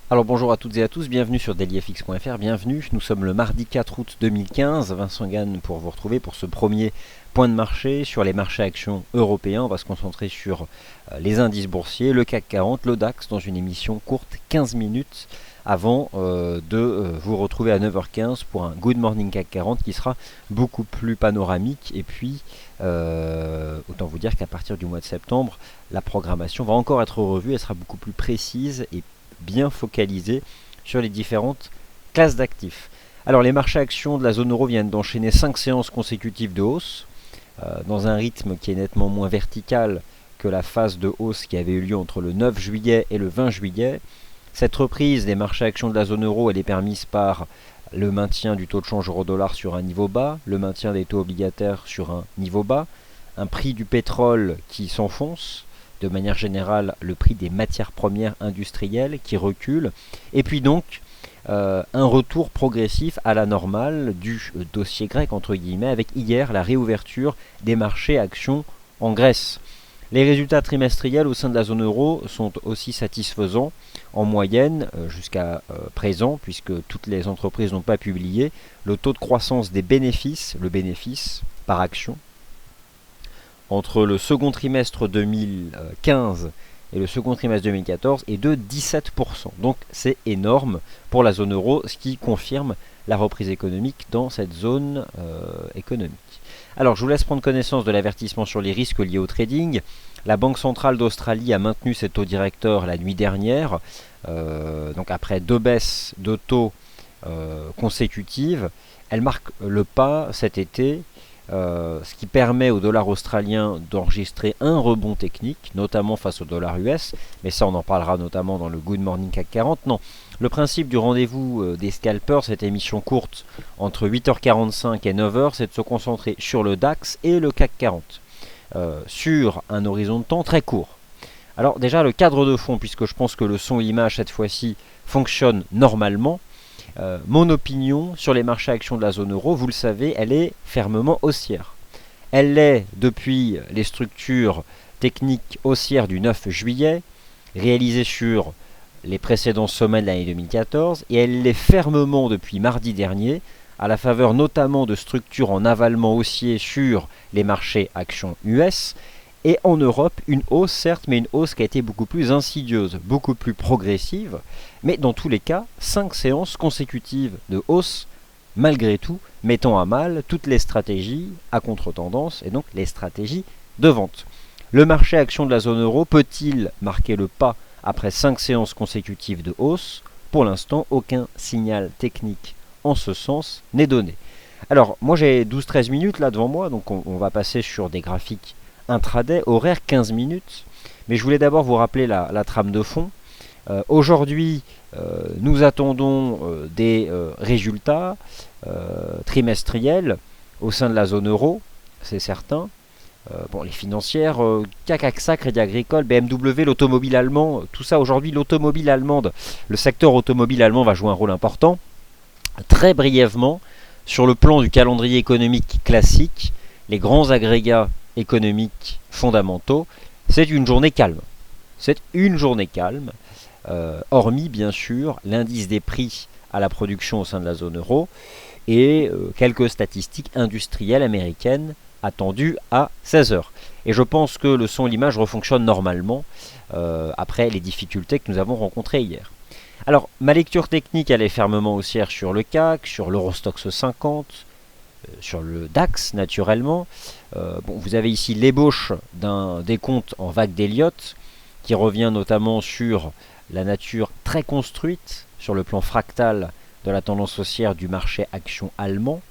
Alors bonjour à toutes et à tous, bienvenue sur dailyfx.fr, bienvenue, nous sommes le mardi 4 août 2015, Vincent Gann pour vous retrouver pour ce premier point de marché sur les marchés actions européens. On va se concentrer sur les indices boursiers, le CAC 40, le DAX dans une émission courte, 15 minutes avant de vous retrouver à 9h15 pour un Good Morning CAC 40 qui sera beaucoup plus panoramique. Et puis autant vous dire qu'à partir du mois de septembre, la programmation va encore être revue, elle sera beaucoup plus précise et bien focalisée sur les différentes classes d'actifs. Alors les marchés actions de la zone euro viennent d'enchaîner 5 séances consécutives de hausse, dans un rythme qui est nettement moins vertical que la phase de hausse qui avait eu lieu entre le 9 juillet et le 20 juillet. Cette reprise des marchés actions de la zone euro, elle est permise par le maintien du taux de change euro-dollar sur un niveau bas, le maintien des taux obligataires sur un niveau bas, un prix du pétrole qui s'enfonce, de manière générale le prix des matières premières industrielles qui recule, et puis donc un retour progressif à la normale du dossier grec entre guillemets, avec hier la réouverture des marchés actions en Grèce. Les résultats trimestriels au sein de la zone euro sont aussi satisfaisants en moyenne jusqu'à présent, puisque toutes les entreprises n'ont pas publié. Le taux de croissance des bénéfices, le bénéfice par action, entre le second trimestre 2015 et le second trimestre 2014 est de 17%. Donc c'est énorme pour la zone euro, ce qui confirme la reprise économique dans cette zone économique. Alors je vous laisse prendre connaissance de l'avertissement sur les risques liés au trading. La Banque centrale d'Australie a maintenu ses taux directeurs la nuit dernière, donc après 2 baisses de taux consécutives. Elle marque le pas cet été, ce qui permet au dollar australien d'enregistrer un rebond technique, notamment face au dollar US, mais ça on en parlera notamment dans le Good Morning CAC 40. Non, le principe du rendez-vous des scalpers, cette émission courte entre 8h45 et 9h, c'est de se concentrer sur le DAX et le CAC 40, sur un horizon de temps très court. Alors déjà le cadre de fond, puisque je pense que le son et l'image cette fois-ci fonctionnent normalement, mon opinion sur les marchés actions de la zone euro, vous le savez, elle est fermement haussière. Elle l'est depuis les structures techniques haussières du 9 juillet, réalisées sur les précédents sommets de l'année 2014, et elle l'est fermement depuis mardi dernier, à la faveur notamment de structures en avalement haussier sur les marchés actions US, et en Europe, une hausse certes, mais une hausse qui a été beaucoup plus insidieuse, beaucoup plus progressive, mais dans tous les cas, 5 séances consécutives de hausse, malgré tout, mettant à mal toutes les stratégies à contre-tendance, et donc les stratégies de vente. Le marché action de la zone euro peut-il marquer le pas après 5 séances consécutives de hausse? Pour l'instant, aucun signal technique en ce sens n'est donné. Alors, moi j'ai 12-13 minutes là devant moi, donc on va passer sur des graphiques intraday, horaire 15 minutes. Mais je voulais d'abord vous rappeler la trame de fond. Aujourd'hui, nous attendons des résultats trimestriels au sein de la zone euro, c'est certain. Bon, les financières, CAC, Crédit Agricole, BMW, l'automobile allemand, tout ça aujourd'hui, l'automobile allemande, le secteur automobile allemand va jouer un rôle important. Très brièvement, sur le plan du calendrier économique classique, les grands agrégats économiques fondamentaux, c'est une journée calme. C'est une journée calme, hormis bien sûr l'indice des prix à la production au sein de la zone euro et quelques statistiques industrielles américaines attendues à 16h. Et je pense que le son et l'image refonctionnent normalement après les difficultés que nous avons rencontrées hier. Alors, ma lecture technique, elle est fermement haussière sur le CAC, sur l'Eurostoxx 50, sur le DAX naturellement. Bon, vous avez ici l'ébauche d'un décompte en vague d'Elliott qui revient notamment sur la nature très construite sur le plan fractal de la tendance haussière du marché action allemand.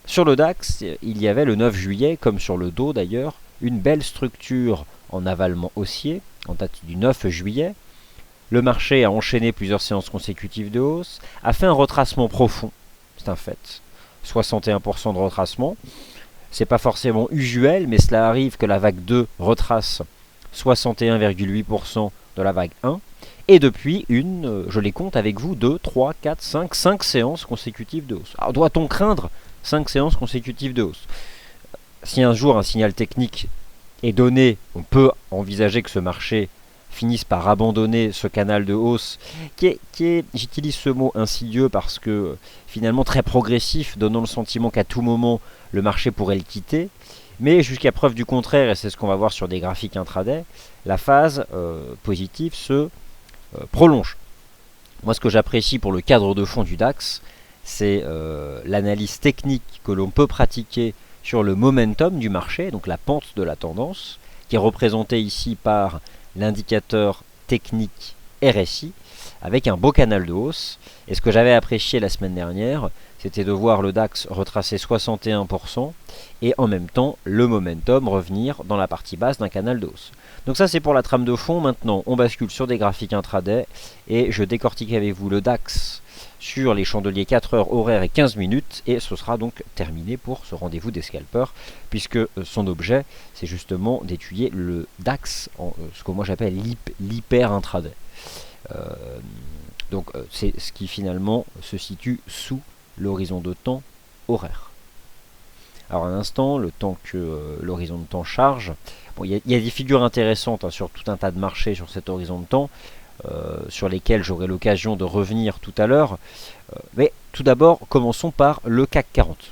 Sur le DAX, il y avait le 9 juillet, comme sur le dos d'ailleurs, une belle structure en avalement haussier en date du 9 juillet. Le marché a enchaîné plusieurs séances consécutives de hausse, a fait un retracement profond, c'est un fait. 61% de retracement. C'est pas forcément usuel, mais cela arrive que la vague 2 retrace 61,8% de la vague 1. Et depuis je les compte avec vous, 2, 3, 4, 5 séances consécutives de hausse. Alors doit-on craindre 5 séances consécutives de hausse? Si un jour un signal technique est donné, on peut envisager que ce marché finissent par abandonner ce canal de hausse qui est j'utilise ce mot insidieux parce que finalement très progressif, donnant le sentiment qu'à tout moment le marché pourrait le quitter, mais jusqu'à preuve du contraire, et c'est ce qu'on va voir sur des graphiques intraday, la phase positive se prolonge. Moi, ce que j'apprécie pour le cadre de fond du DAX, c'est l'analyse technique que l'on peut pratiquer sur le momentum du marché, donc la pente de la tendance, qui est représentée ici par l'indicateur technique RSI, avec un beau canal de hausse. Et ce que j'avais apprécié la semaine dernière, c'était de voir le DAX retracer 61% et en même temps le momentum revenir dans la partie basse d'un canal de hausse. Donc ça c'est pour la trame de fond. Maintenant on bascule sur des graphiques intraday et je décortique avec vous le DAX sur les chandeliers 4 heures horaires et 15 minutes et ce sera donc terminé pour ce rendez-vous des scalpers puisque son objet c'est justement d'étudier le DAX en ce que moi j'appelle l'hyper intraday. Donc c'est ce qui finalement se situe sous l'horizon de temps horaire. Alors un instant, le temps que l'horizon de temps charge. Bon, y a des figures intéressantes sur tout un tas de marchés sur cet horizon de temps, sur lesquels j'aurai l'occasion de revenir tout à l'heure. Mais tout d'abord, commençons par le CAC 40.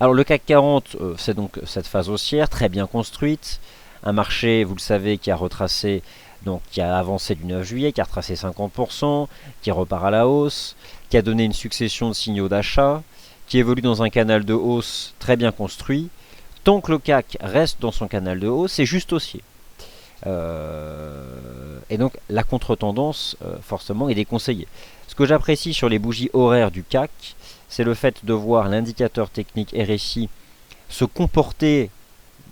Alors le CAC 40, c'est donc cette phase haussière très bien construite. Un marché, vous le savez, qui a retracé, donc qui a avancé du 9 juillet, qui a retracé 50%, qui repart à la hausse, qui a donné une succession de signaux d'achat, qui évolue dans un canal de hausse très bien construit. Tant que le CAC reste dans son canal de hausse, c'est juste haussier. Et donc la contre-tendance, forcément, est déconseillée. Ce que j'apprécie sur les bougies horaires du CAC, c'est le fait de voir l'indicateur technique RSI se comporter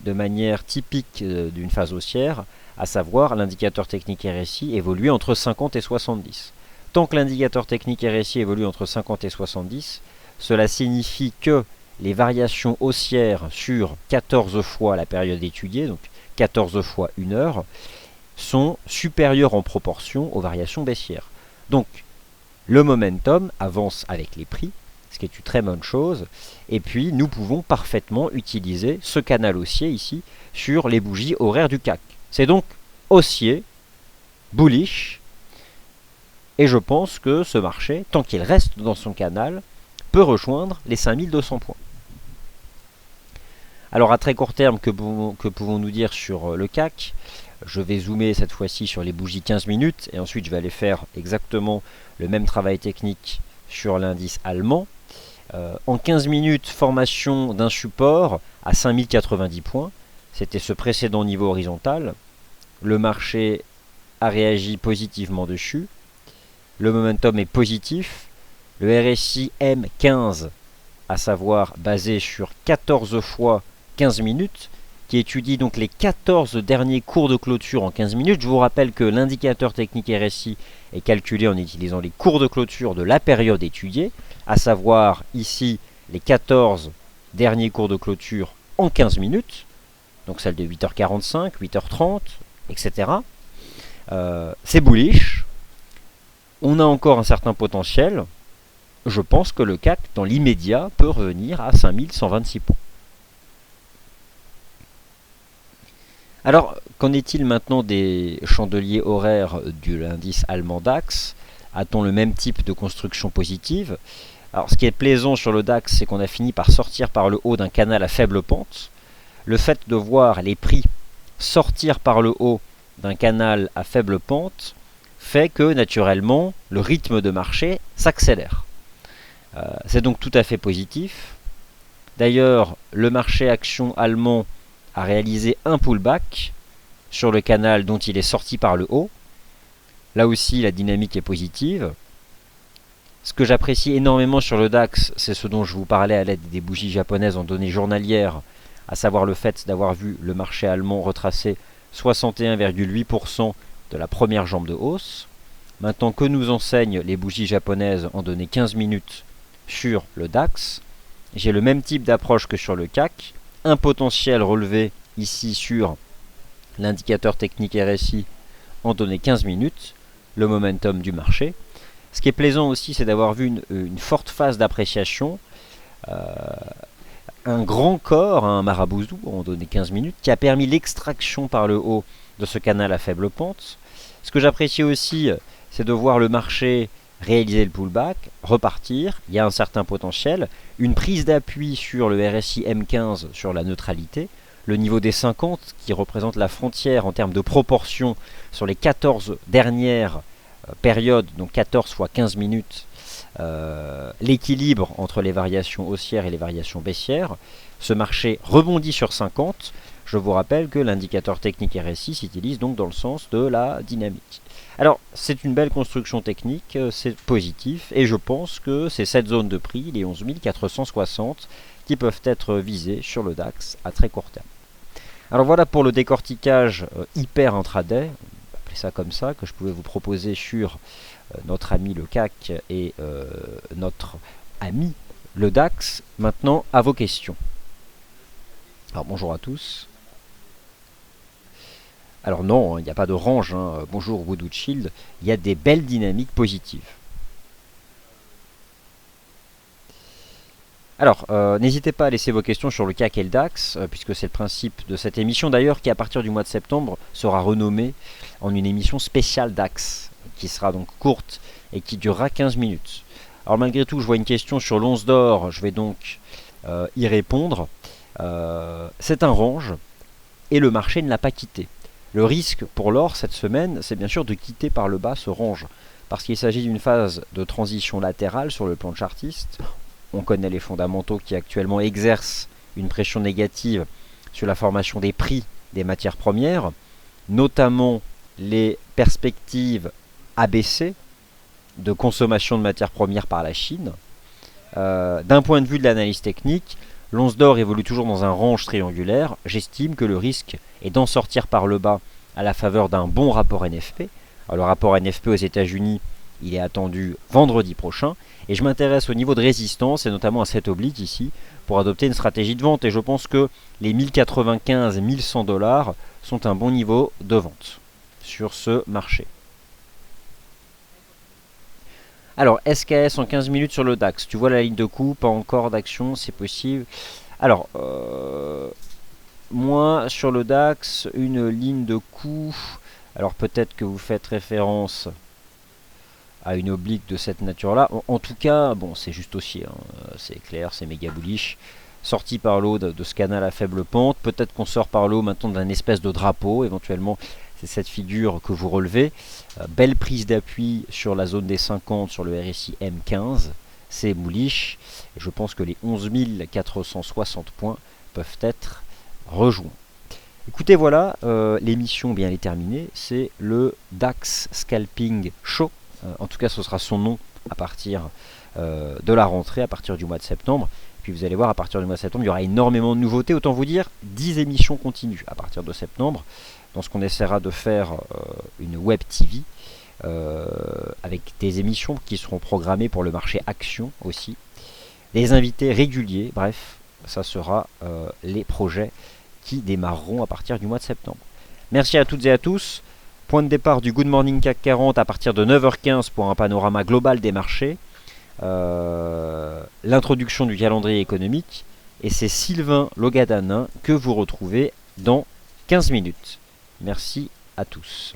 de manière typique d'une phase haussière, à savoir l'indicateur technique RSI évolue entre 50 et 70. Tant que l'indicateur technique RSI évolue entre 50 et 70, cela signifie que les variations haussières sur 14 fois la période étudiée, donc 14 fois 1 heure, sont supérieures en proportion aux variations baissières. Donc le momentum avance avec les prix, ce qui est une très bonne chose, et puis nous pouvons parfaitement utiliser ce canal haussier ici sur les bougies horaires du CAC. C'est donc haussier, bullish, et je pense que ce marché, tant qu'il reste dans son canal, peut rejoindre les 5200 points. Alors à très court terme, que pouvons-nous dire sur le CAC? Je vais zoomer cette fois-ci sur les bougies 15 minutes, et ensuite je vais aller faire exactement le même travail technique sur l'indice allemand. En 15 minutes, formation d'un support à 5090 points. C'était ce précédent niveau horizontal. Le marché a réagi positivement dessus. Le momentum est positif. Le RSI M15, à savoir basé sur 14 fois 15 minutes, qui étudie donc les 14 derniers cours de clôture en 15 minutes. Je vous rappelle que l'indicateur technique RSI est calculé en utilisant les cours de clôture de la période étudiée, à savoir ici les 14 derniers cours de clôture en 15 minutes, donc celle de 8h45, 8h30, etc. C'est bullish, on a encore un certain potentiel. Je pense que le CAC, dans l'immédiat, peut revenir à 5126 points. Alors, qu'en est-il maintenant des chandeliers horaires de l'indice allemand DAX? A-t-on le même type de construction positive? Alors, ce qui est plaisant sur le DAX, c'est qu'on a fini par sortir par le haut d'un canal à faible pente. Le fait de voir les prix sortir par le haut d'un canal à faible pente fait que, naturellement, le rythme de marché s'accélère. C'est donc tout à fait positif. D'ailleurs, le marché action allemand a réalisé un pullback sur le canal dont il est sorti par le haut. Là aussi, la dynamique est positive. Ce que j'apprécie énormément sur le DAX, c'est ce dont je vous parlais à l'aide des bougies japonaises en données journalières, à savoir le fait d'avoir vu le marché allemand retracer 61,8% de la première jambe de hausse. Maintenant, que nous enseignent les bougies japonaises en données 15 minutes sur le DAX, j'ai le même type d'approche que sur le CAC, un potentiel relevé ici sur l'indicateur technique RSI en données 15 minutes, le momentum du marché. Ce qui est plaisant aussi, c'est d'avoir vu une forte phase d'appréciation, un grand corps, un marabouzou, on donnait 15 minutes, qui a permis l'extraction par le haut de ce canal à faible pente. Ce que j'apprécie aussi, c'est de voir le marché réaliser le pullback, repartir, il y a un certain potentiel, une prise d'appui sur le RSI M15 sur la neutralité, le niveau des 50 qui représente la frontière en termes de proportion sur les 14 dernières périodes, donc 14 fois 15 minutes, l'équilibre entre les variations haussières et les variations baissières. Ce marché rebondit sur 50. Je vous rappelle que l'indicateur technique RSI s'utilise donc dans le sens de la dynamique. Alors, c'est une belle construction technique, c'est positif, et je pense que c'est cette zone de prix, les 11 460, qui peuvent être visées sur le DAX à très court terme. Alors voilà pour le décortiquage hyper intraday, on va appeler ça comme ça, que je pouvais vous proposer sur notre ami le CAC et notre ami le DAX. Maintenant, à vos questions. Alors bonjour à tous. Alors non, il n'y a pas de range, hein. Bonjour Voodoo Shield, il y a des belles dynamiques positives. Alors, n'hésitez pas à laisser vos questions sur le CAC et le DAX, puisque c'est le principe de cette émission, d'ailleurs, qui à partir du mois de septembre sera renommée en une émission spéciale DAX, qui sera donc courte et qui durera 15 minutes. Alors malgré tout, je vois une question sur l'once d'or, je vais donc y répondre. C'est un range, et le marché ne l'a pas quitté. Le risque pour l'or cette semaine, c'est bien sûr de quitter par le bas ce range, parce qu'il s'agit d'une phase de transition latérale sur le plan chartiste. On connaît les fondamentaux qui actuellement exercent une pression négative sur la formation des prix des matières premières, notamment les perspectives abaissées de consommation de matières premières par la Chine. D'un point de vue de l'analyse technique, l'once d'or évolue toujours dans un range triangulaire. J'estime que le risque est d'en sortir par le bas à la faveur d'un bon rapport NFP. Alors, le rapport NFP aux États-Unis, il est attendu vendredi prochain. Et je m'intéresse au niveau de résistance, et notamment à cette oblique ici, pour adopter une stratégie de vente. Et je pense que les 1095 et 1100 $ sont un bon niveau de vente sur ce marché. Alors, SKS en 15 minutes sur le DAX. Tu vois la ligne de coup, pas encore d'action, c'est possible. Alors, moi, sur le DAX, une ligne de coup. Alors, peut-être que vous faites référence à une oblique de cette nature-là. En tout cas, bon, c'est juste haussier, hein, c'est clair, c'est méga bullish. Sorti par l'eau de ce canal à faible pente. Peut-être qu'on sort par l'eau maintenant d'un espèce de drapeau, éventuellement. C'est cette figure que vous relevez. Belle prise d'appui sur la zone des 50 sur le RSI M15. C'est bullish. Et je pense que les 11 460 points peuvent être rejoints. Écoutez, voilà, l'émission bien elle est terminée. C'est le DAX Scalping Show. En tout cas, ce sera son nom à partir de la rentrée, à partir du mois de septembre. Puis vous allez voir, à partir du mois de septembre, il y aura énormément de nouveautés. Autant vous dire, 10 émissions continues à partir de septembre. Dans ce qu'on essaiera de faire une web TV avec des émissions qui seront programmées pour le marché action aussi. Des invités réguliers, bref, ça sera les projets qui démarreront à partir du mois de septembre. Merci à toutes et à tous. Point de départ du Good Morning CAC 40 à partir de 9h15 pour un panorama global des marchés. L'introduction du calendrier économique. Et c'est Sylvain Logadanin que vous retrouvez dans 15 minutes. Merci à tous.